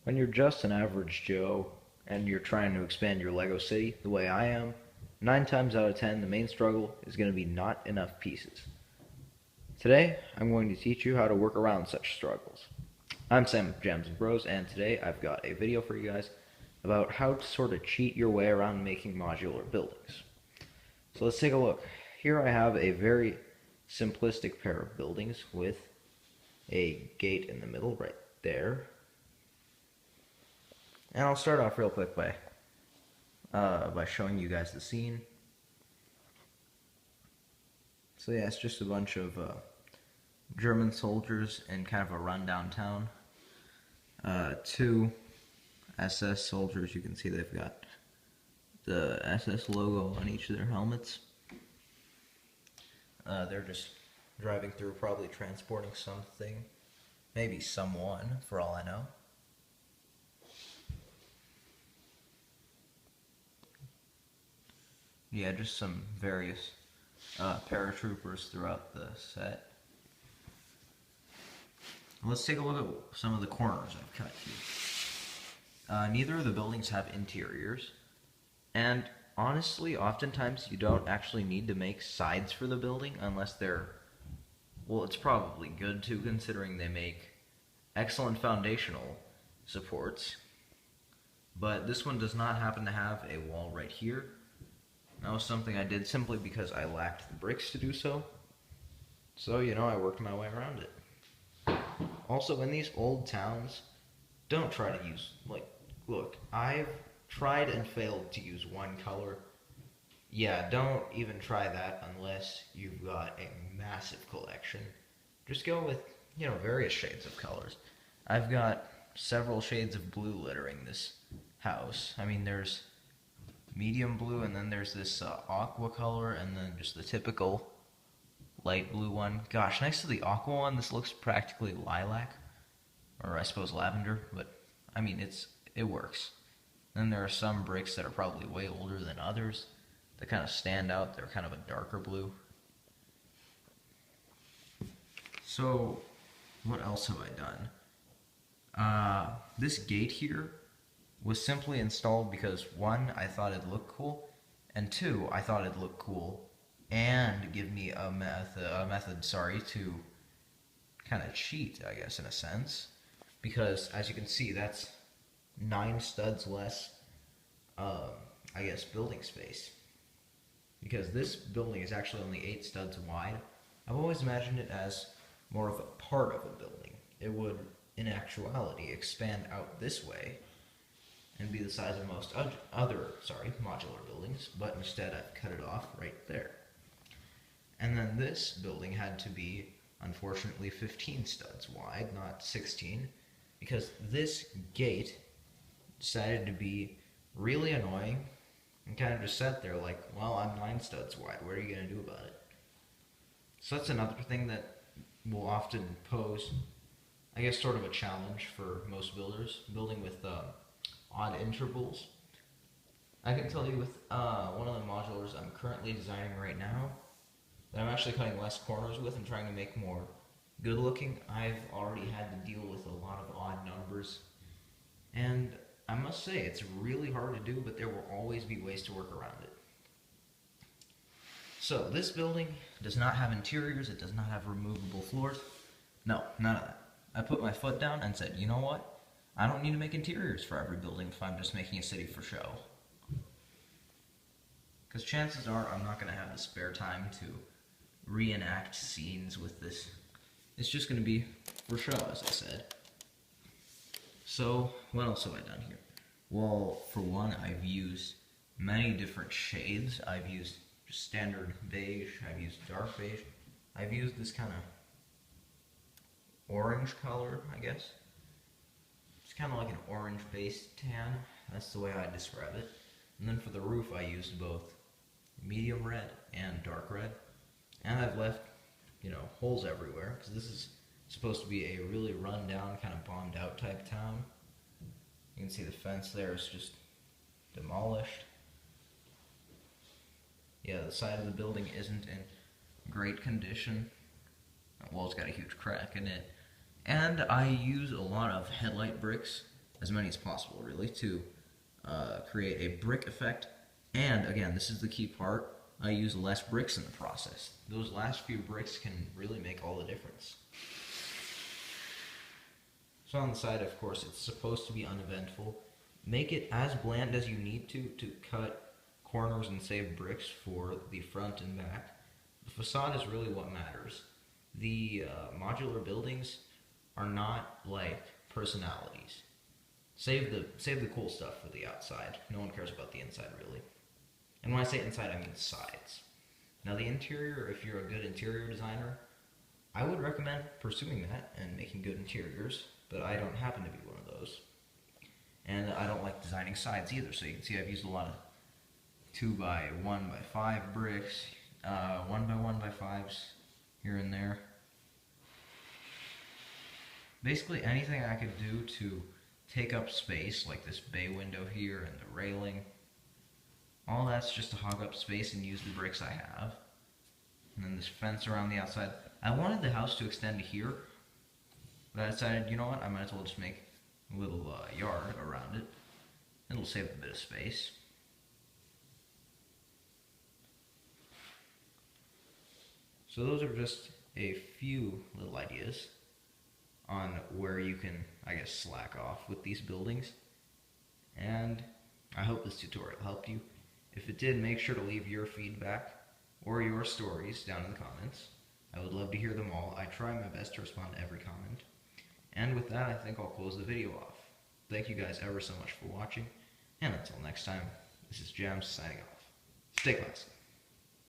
When you're just an average Joe and you're trying to expand your Lego city the way I am, 9 times out of 10 the main struggle is going to be not enough pieces. Today, I'm going to teach you how to work around such struggles. I'm Sam of Gems and Bros, and today I've got a video for you guys about how to sort of cheat your way around making modular buildings. So let's take a look. Here I have a very simplistic pair of buildings with a gate in the middle right there. And I'll start off real quick by showing you guys the scene. So yeah, it's just a bunch of German soldiers in kind of a rundown town. 2 SS soldiers. You can see they've got the SS logo on each of their helmets. They're just driving through, probably transporting something, maybe someone, for all I know. Yeah, just some various paratroopers throughout the set. Let's take a look at some of the corners I've cut here. Neither of the buildings have interiors, and honestly, oftentimes you don't actually need to make sides for the building unless they're, well, it's probably good to, considering they make excellent foundational supports. But this one does not happen to have a wall right here. That was something I did simply because I lacked the bricks to do so. So, I worked my way around it. Also, in these old towns, don't try to use, look, I've tried and failed to use one color. Yeah, don't even try that unless you've got a massive collection. Just go with, various shades of colors. I've got several shades of blue littering this house. I mean, there's medium blue, and then there's this aqua color, and then just the typical light blue one. Gosh, next to the aqua one, this looks practically lilac, or I suppose lavender, but I mean, it works. Then there are some bricks that are probably way older than others that kind of stand out. They're kind of a darker blue. So, what else have I done? This gate here was simply installed because 1, I thought it'd look cool, and 2, I thought it'd look cool and give me a method to kind of cheat, I guess, in a sense, because as you can see, that's 9 studs less, I guess, building space, because this building is actually only 8 studs wide. I've always imagined it as more of a part of a building. It would, in actuality, expand out this way and be the size of most other modular buildings, but instead I've cut it off right there. And then this building had to be, unfortunately, 15 studs wide, not 16, because this gate decided to be really annoying and kind of just sat there like, well, I'm 9 studs wide, what are you going to do about it? So that's another thing that will often pose, I guess, sort of a challenge for most builders, building with odd intervals. I can tell you with one of the modulars I'm currently designing right now, that I'm actually cutting less corners with and trying to make more good looking. I've already had to deal with a lot of odd numbers, and I must say it's really hard to do, but there will always be ways to work around it. So this building does not have interiors, it does not have removable floors. No, none of that. I put my foot down and said, you know what? I don't need to make interiors for every building if I'm just making a city for show. Because chances are I'm not going to have the spare time to reenact scenes with this. It's just going to be for show, as I said. So, what else have I done here? Well, for one, I've used many different shades. I've used just standard beige, I've used dark beige, I've used this kind of orange color, I guess. It's kind of like an orange-based tan. That's the way I describe it. And then for the roof, I used both medium red and dark red. And I've left, holes everywhere, because this is supposed to be a really run-down, kind of bombed-out type town. You can see the fence there is just demolished. Yeah, the side of the building isn't in great condition. That wall's got a huge crack in it. And I use a lot of headlight bricks as many as possible, really, to create a brick effect. And again, this is the key part, I use less bricks in the process. Those last few bricks can really make all the difference. So on the side, of course, it's supposed to be uneventful. Make it as bland as you need to cut corners and save bricks for the front and back. The facade is really what matters. The modular buildings are not like personalities. Save the cool stuff for the outside. No one cares about the inside, really. And when I say inside, I mean sides. Now the interior, if you're a good interior designer, I would recommend pursuing that and making good interiors, but I don't happen to be one of those. And I don't like designing sides either, so you can see I've used a lot of 2x1x5 bricks, 1x1x5s here and there. Basically anything I could do to take up space, like this bay window here and the railing, all that's just to hog up space and use the bricks I have. And then this fence around the outside. I wanted the house to extend to here, but I decided, you know what, I might as well just make a little yard around it. It'll save a bit of space. So those are just a few little ideas on where you can, I guess, slack off with these buildings. And I hope this tutorial helped you. If it did, make sure to leave your feedback or your stories down in the comments. I would love to hear them all. I try my best to respond to every comment. And with that, I think I'll close the video off. Thank you guys ever so much for watching, and until next time, this is Jams signing off. Stay classy.